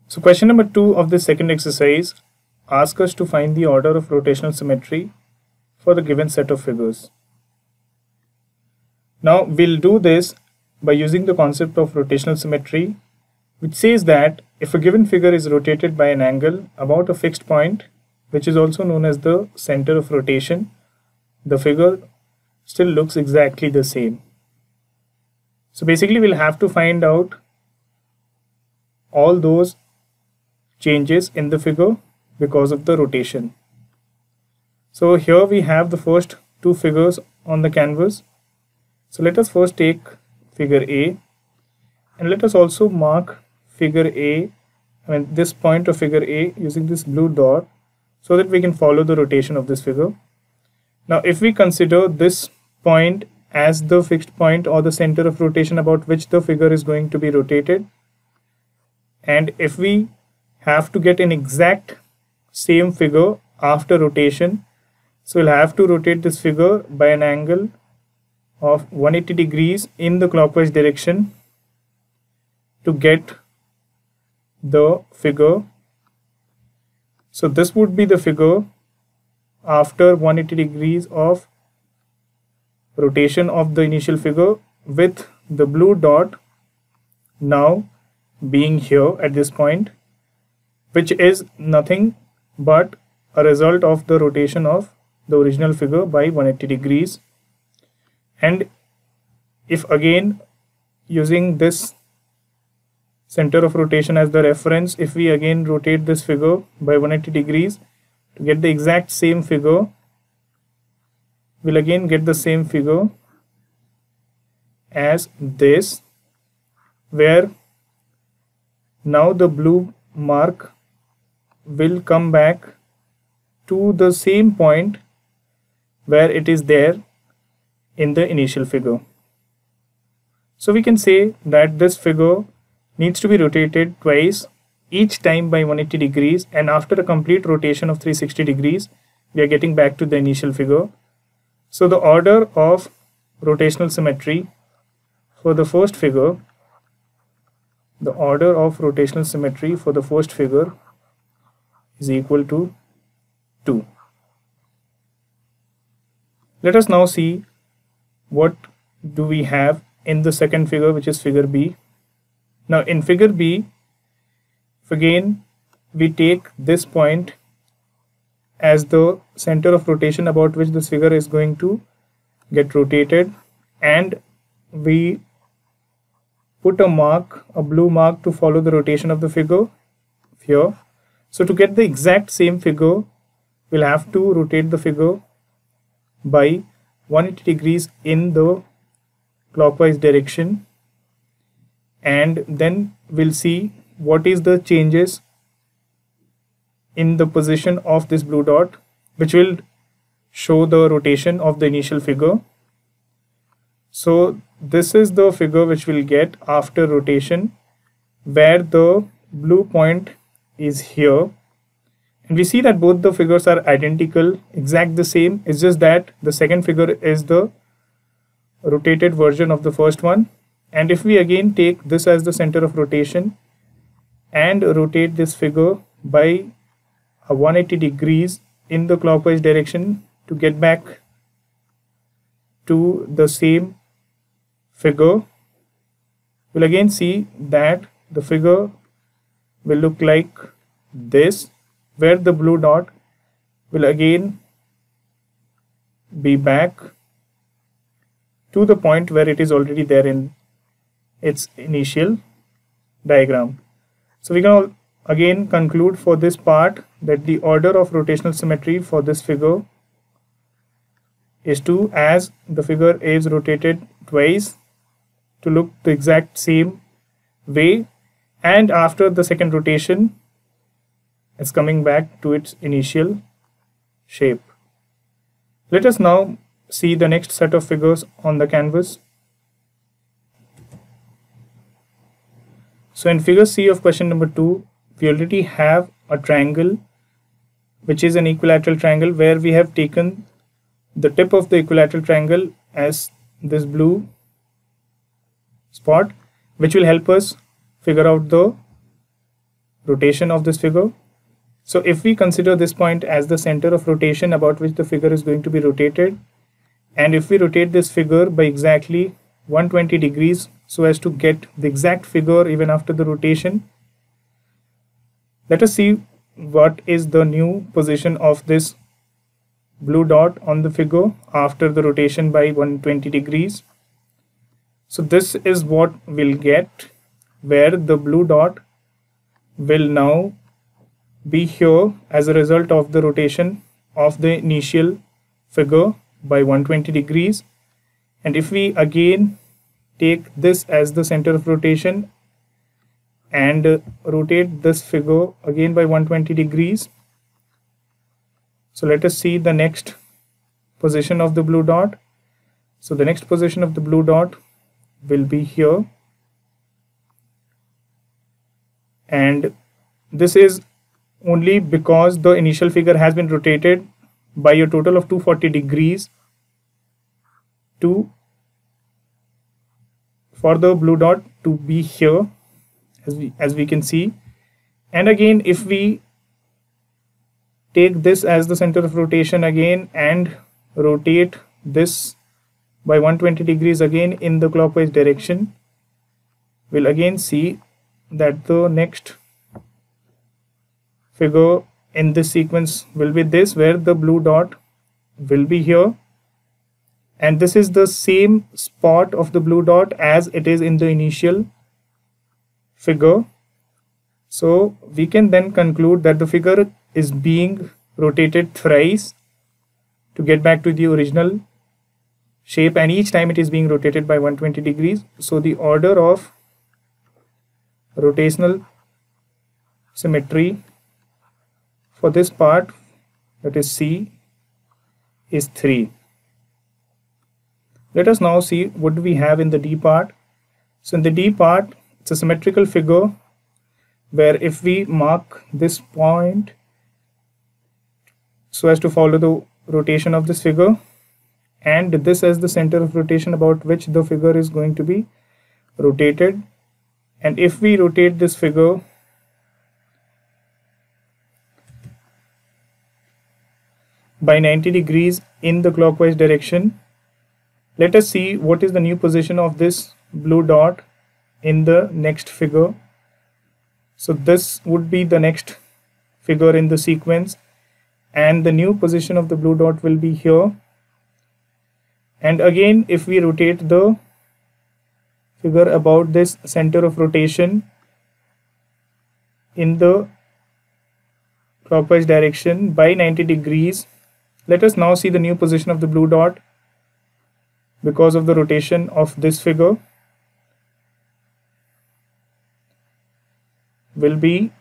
So question number 2 of the second exercise asks us to find the order of rotational symmetry for the given set of figures. Now we'll do this by using the concept of rotational symmetry, which says that if a given figure is rotated by an angle about a fixed point, which is also known as the center of rotation, the figure still looks exactly the same. So basically we'll have to find out all those changes in the figure because of the rotation. So here we have the first two figures on the canvas. So let us first take figure A, and let us also mark figure A, this point of figure A using this blue dot so that we can follow the rotation of this figure. Now if we consider this point as the fixed point or the center of rotation about which the figure is going to be rotated, and if we have to get an exact same figure after rotation, so we'll have to rotate this figure by an angle of 180 degrees in the clockwise direction to get the figure. So this would be the figure after 180 degrees of rotation of the initial figure, with the blue dot now being here at this point, which is nothing but a result of the rotation of the original figure by 180 degrees. And if again using this center of rotation as the reference, if we again rotate this figure by 180 degrees to get the exact same figure, we'll again get the same figure as this, where now the blue mark will come back to the same point where it is there in the initial figure. So we can say that this figure needs to be rotated twice, each time by 180 degrees, and after a complete rotation of 360 degrees we are getting back to the initial figure. So the order of rotational symmetry for the first figure, is equal to 2. Let us now see what do we have in the second figure, which is figure B. Now in figure B, if again we take this point as the center of rotation about which this figure is going to get rotated, and we put a blue mark to follow the rotation of the figure here. So to get the exact same figure, we'll have to rotate the figure by 180 degrees in the clockwise direction, and then we'll see what is the changes in the position of this blue dot, which will show the rotation of the initial figure. So this is the figure which we'll get after rotation, where the blue point is here, and we see that both the figures are identical, exact the same. It's just that the second figure is the rotated version of the first one. And if we again take this as the center of rotation and rotate this figure by 180 degrees in the clockwise direction to get back to the same figure, we'll again see that the figure will look like this, where the blue dot will again be back to the point where it is already there in its initial diagram. So we can again conclude for this part that the order of rotational symmetry for this figure is 2, as the figure is rotated twice to look the exact same way, and after the second rotation it's coming back to its initial shape. Let us now see the next set of figures on the canvas. So in figure C of question number 2, we already have a triangle which is an equilateral triangle, where we have taken the tip of the equilateral triangle as this blue spot, which will help us figure out the rotation of this figure. So if we consider this point as the center of rotation about which the figure is going to be rotated, and if we rotate this figure by exactly 120 degrees so as to get the exact figure even after the rotation, let us see what is the new position of this blue dot on the figure after the rotation by 120 degrees. So this is what we'll get, where the blue dot will now be here as a result of the rotation of the initial figure by 120 degrees. And if we again take this as the center of rotation and rotate this figure again by 120 degrees, so let us see the next position of the blue dot. So the next position of the blue dot will be here, and this is only because the initial figure has been rotated by a total of 240 degrees for the blue dot to be here, as we can see. And again, if we take this as the center of rotation again and rotate this by 120 degrees again in the clockwise direction, we'll again see that the next figure in this sequence will be this, where the blue dot will be here, and this is the same spot of the blue dot as it is in the initial figure. So we can then conclude that the figure is being rotated thrice to get back to the original shape, and each time it is being rotated by 120 degrees. So the order of rotational symmetry for this part, that is C, is 3. Let us now see what do we have in the D part. So in the D part, it's a symmetrical figure where if we mark this point so as to follow the rotation of this figure, and this as the center of rotation about which the figure is going to be rotated, and if we rotate this figure by 90 degrees in the clockwise direction, let us see what is the new position of this blue dot in the next figure. So this would be the next figure in the sequence, and the new position of the blue dot will be here. And again, if we rotate the figure about this center of rotation in the clockwise direction by 90 degrees, let us now see the new position of the blue dot because of the rotation of this figure will be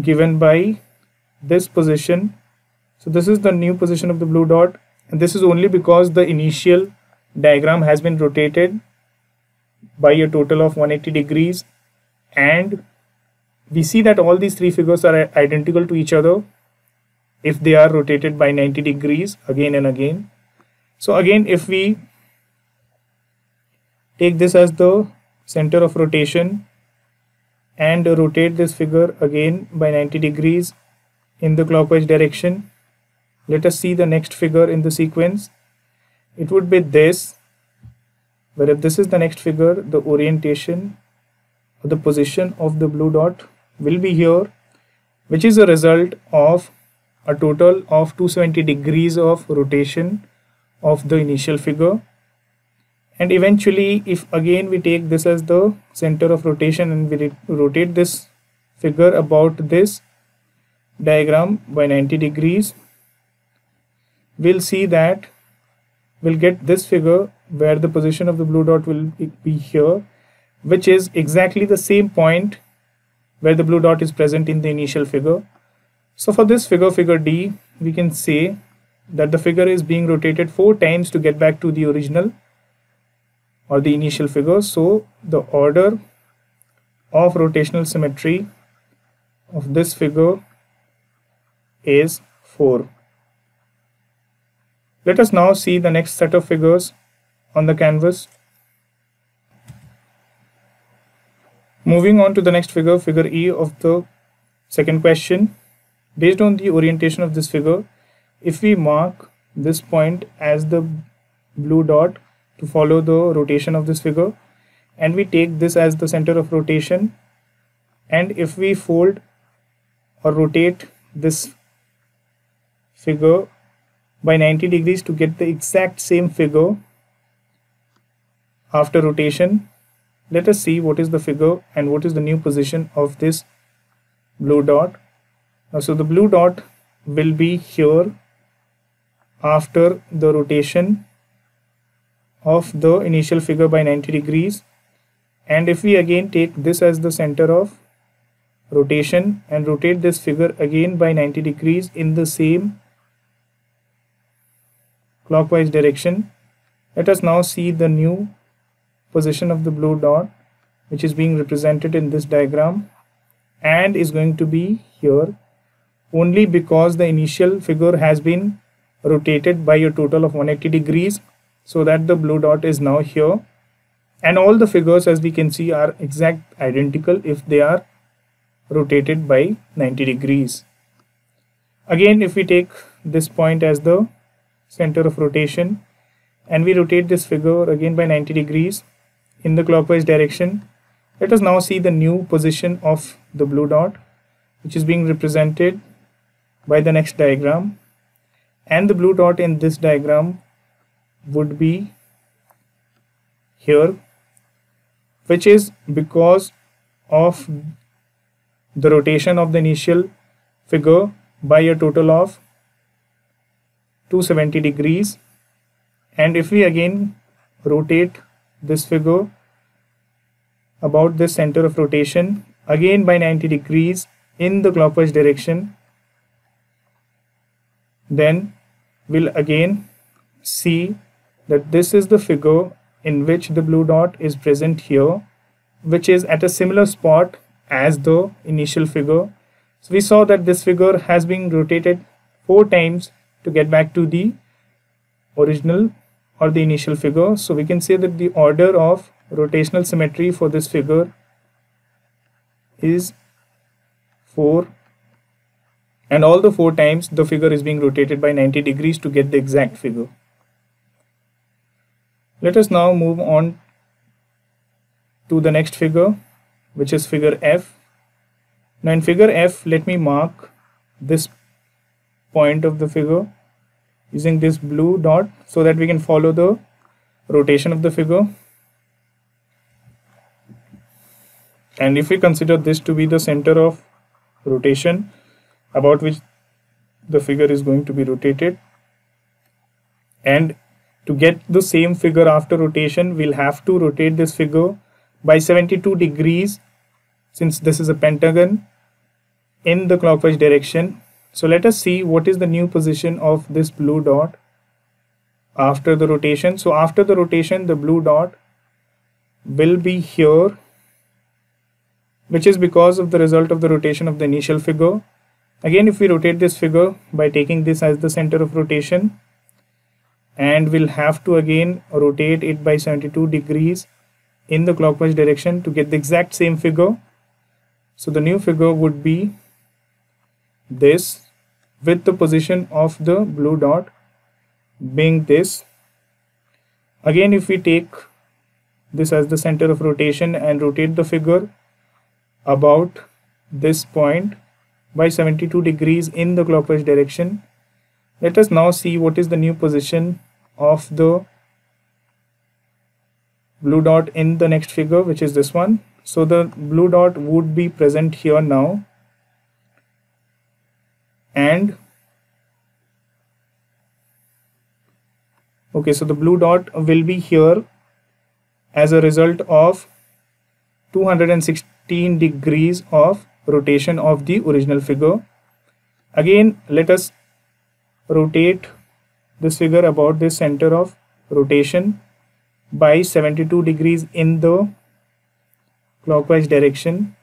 given by this position. So this is the new position of the blue dot, and this is only because the initial diagram has been rotated by a total of 180 degrees, and we see that all these three figures are identical to each other if they are rotated by 90 degrees again and again. So again, if we take this as the center of rotation and rotate this figure again by 90 degrees in the clockwise direction, let us see the next figure in the sequence. It would be this, where if this is the next figure, the orientation or the position of the blue dot will be here, which is a result of a total of 270 degrees of rotation of the initial figure. And eventually, if again we take this as the center of rotation and we rotate this figure about this diagram by 90 degrees, we'll see that we'll get this figure where the position of the blue dot will be here, which is exactly the same point where the blue dot is present in the initial figure. So for this figure, figure D, we can say that the figure is being rotated 4 times to get back to the original or the initial figure. So the order of rotational symmetry of this figure is 4. Let us now see the next set of figures on the canvas. Moving on to the next figure, figure E of the Second question, based on the orientation of this figure, if we mark this point as the blue dot to follow the rotation of this figure, and we take this as the center of rotation, and if we fold or rotate this figure by 90 degrees to get the exact same figure after rotation, let us see what is the figure and what is the new position of this blue dot. So the blue dot will be here after the rotation of the initial figure by 90 degrees, and if we again take this as the center of rotation and rotate this figure again by 90 degrees in the same clockwise direction, let us now see the new position of the blue dot, which is being represented in this diagram and is going to be here only because the initial figure has been rotated by a total of 180 degrees, so that the blue dot is now here, and all the figures, as we can see, are exact identical if they are rotated by 90 degrees. Again, if we take this point as the center of rotation and we rotate this figure again by 90 degrees in the clockwise direction, let us now see the new position of the blue dot, which is being represented by the next diagram, and the blue dot in this diagram would be here, which is because of the rotation of the initial figure by a total of 270 degrees. And if we again rotate this figure about the center of rotation again by 90 degrees in the clockwise direction, then we'll again see that this is the figure in which the blue dot is present here, which is at a similar spot as the initial figure. So we saw that this figure has been rotated 4 times to get back to the original or the initial figure. So we can say that the order of rotational symmetry for this figure is 4, and all the 4 times the figure is being rotated by 90 degrees to get the exact figure. Let us now move on to the next figure, which is figure F. Now in figure F, let me mark this point of the figure using this blue dot so that we can follow the rotation of the figure. And if we consider this to be the center of rotation about which the figure is going to be rotated, and to get the same figure after rotation, we'll have to rotate this figure by 72 degrees, since this is a pentagon, in the clockwise direction. So let us see what is the new position of this blue dot after the rotation. So after the rotation, the blue dot will be here, which is because of the result of the rotation of the initial figure. Again, if we rotate this figure by taking this as the center of rotation, and we'll have to again rotate it by 72 degrees in the clockwise direction to get the exact same figure. So the new figure would be this, with the position of the blue dot being this. Again, if we take this as the center of rotation and rotate the figure about this point by 72 degrees in the clockwise direction, let us now see what is the new position of the blue dot in the next figure, which is this one. So the blue dot would be present here now, and okay, so the blue dot will be here as a result of 216 degrees of rotation of the original figure. Again, let us rotate this figure about this center of rotation by 72 degrees in the clockwise direction.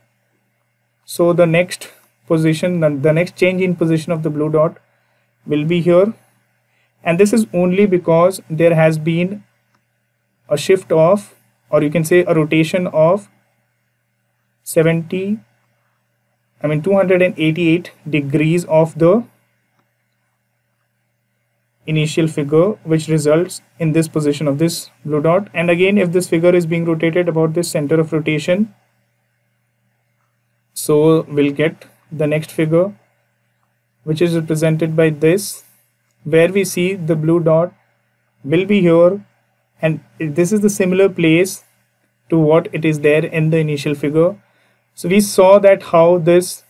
So the next position, the next change in position of the blue dot will be here, and this is only because there has been a shift of, or you can say a rotation of 72 288 degrees of the initial figure, which results in this position of this blue dot. And again, if this figure is being rotated about this center of rotation, so we'll get the next figure, which is represented by this, where we see the blue dot will be here, and this is the similar place to what it is there in the initial figure. So we saw that how this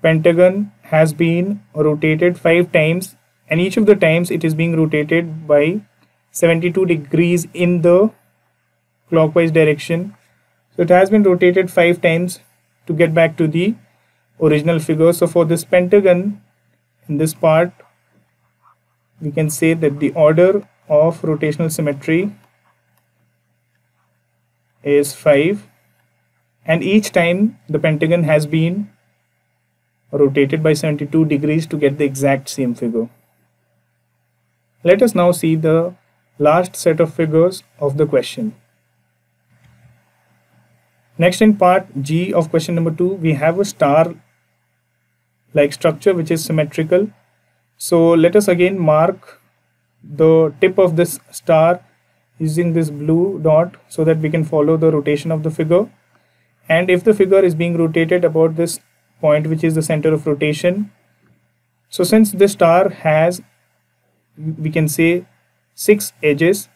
pentagon has been rotated 5 times, and each of the times it is being rotated by 72 degrees in the clockwise direction. So it has been rotated 5 times to get back to the original figure. So for this pentagon, in this part, we can say that the order of rotational symmetry is 5, and each time the pentagon has been rotated by 72 degrees to get the exact same figure. Let us now see the last set of figures of the question. Next, in part G of question number 2, we have a star like structure which is symmetrical. So let us again mark the tip of this star using this blue dot so that we can follow the rotation of the figure. And if the figure is being rotated about this point, which is the center of rotation, so since this star has, we can say, 6 edges,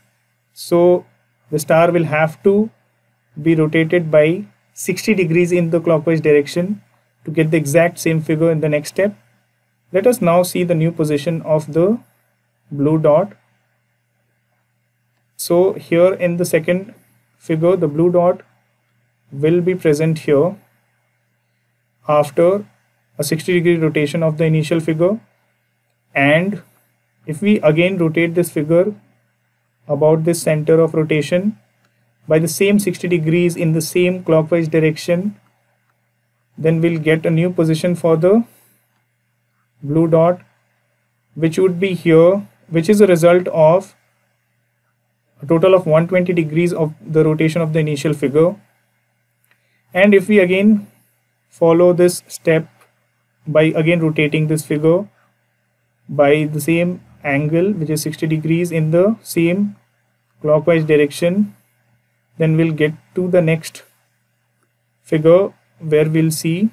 so the star will have to be rotated by 60 degrees in the clockwise direction to get the exact same figure in the next step. Let us now see the new position of the blue dot. So here in the second figure, the blue dot will be present here after a 60-degree rotation of the initial figure. And if we again rotate this figure about this center of rotation by the same 60 degrees in the same clockwise direction, then we'll get a new position for the blue dot, which would be here, which is a result of a total of 120 degrees of the rotation of the initial figure. And if we again follow this step by again rotating this figure by the same angle, which is 60 degrees in the same clockwise direction, then we'll get to the next figure where we'll see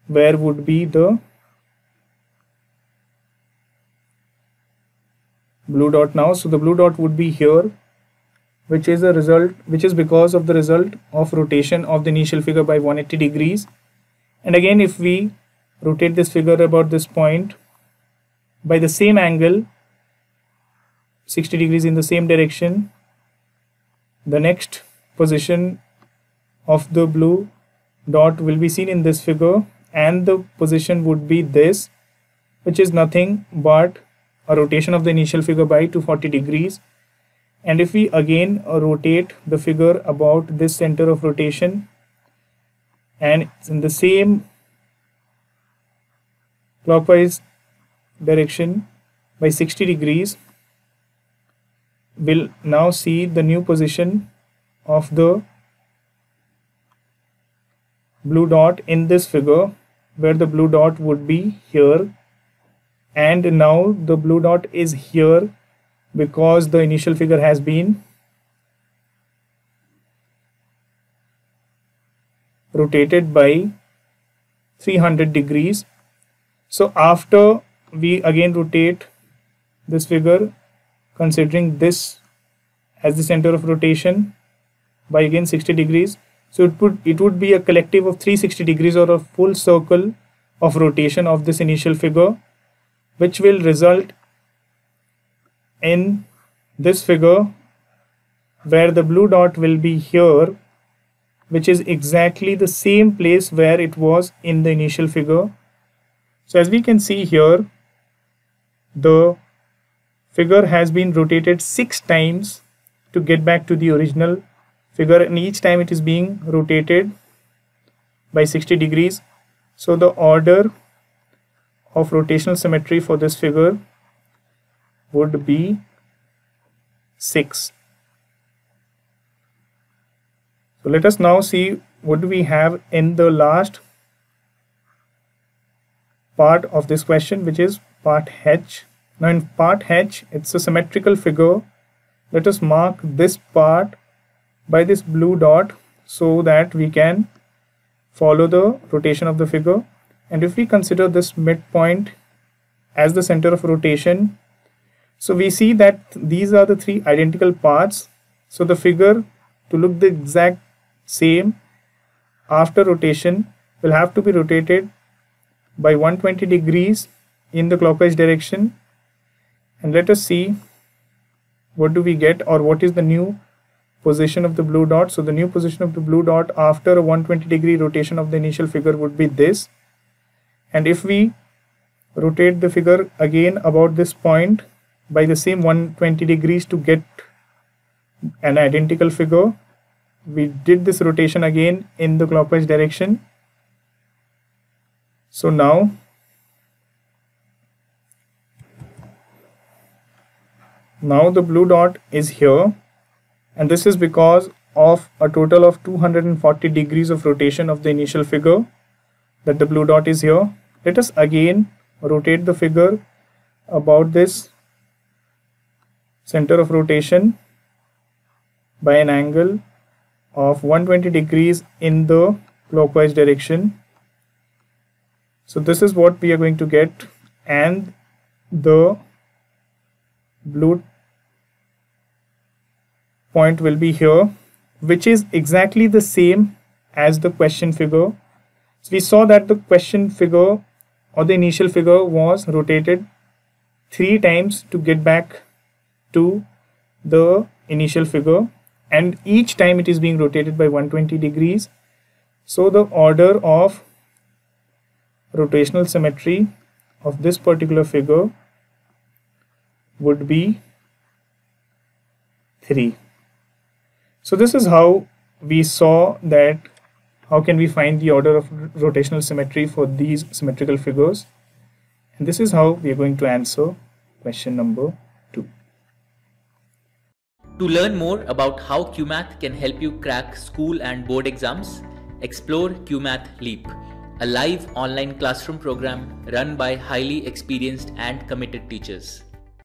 where would be the blue dot now. So the blue dot would be here, which is because of the result of rotation of the initial figure by 180 degrees. And again, if we rotate this figure about this point by the same angle, 60 degrees in the same direction, the next position of the blue dot will be seen in this figure, and the position would be this, which is nothing but a rotation of the initial figure by 240 degrees. And if we again rotate the figure about this center of rotation and it's in the same clockwise direction by 60 degrees, we'll now see the new position of the blue dot in this figure, where the blue dot would be here, and now the blue dot is here because the initial figure has been rotated by 300 degrees. So after we again rotate this figure, considering this as the center of rotation by again 60 degrees, so it would be a collective of 360 degrees, or a full circle of rotation of this initial figure, which will result in this figure where the blue dot will be here, which is exactly the same place where it was in the initial figure. So as we can see here, the figure has been rotated 6 times to get back to the original figure, and each time it is being rotated by 60 degrees. So the order of rotational symmetry for this figure would be 6. So let us now see what do we have in the last part of this question, which is part H. Now in part H, it's a symmetrical figure. Let us mark this part by this blue dot so that we can follow the rotation of the figure. And if we consider this midpoint as the center of rotation, so we see that these are the 3 identical parts. So the figure, to look the exact same after rotation, will have to be rotated by 120 degrees in the clockwise direction. And let us see what do we get, or what is the new position of the blue dot. So the new position of the blue dot after a 120 degree rotation of the initial figure would be this. And if we rotate the figure again about this point by the same 120 degrees to get an identical figure, we did this rotation again in the clockwise direction. So now the blue dot is here, and this is because of a total of 240 degrees of rotation of the initial figure that the blue dot is here. Let us again rotate the figure about this center of rotation by an angle of 120 degrees in the clockwise direction. So this is what we are going to get, and the blue point will be here, which is exactly the same as the question figure. So we saw that the question figure or the initial figure was rotated 3 times to get back to the initial figure, and each time it is being rotated by 120 degrees. So the order of rotational symmetry of this particular figure would be 3. So this is how we saw that how can we find the order of rotational symmetry for these symmetrical figures, and this is how we are going to answer question number 2. To learn more about how Cuemath can help you crack school and board exams, explore Cuemath Leap, a live online classroom program run by highly experienced and committed teachers.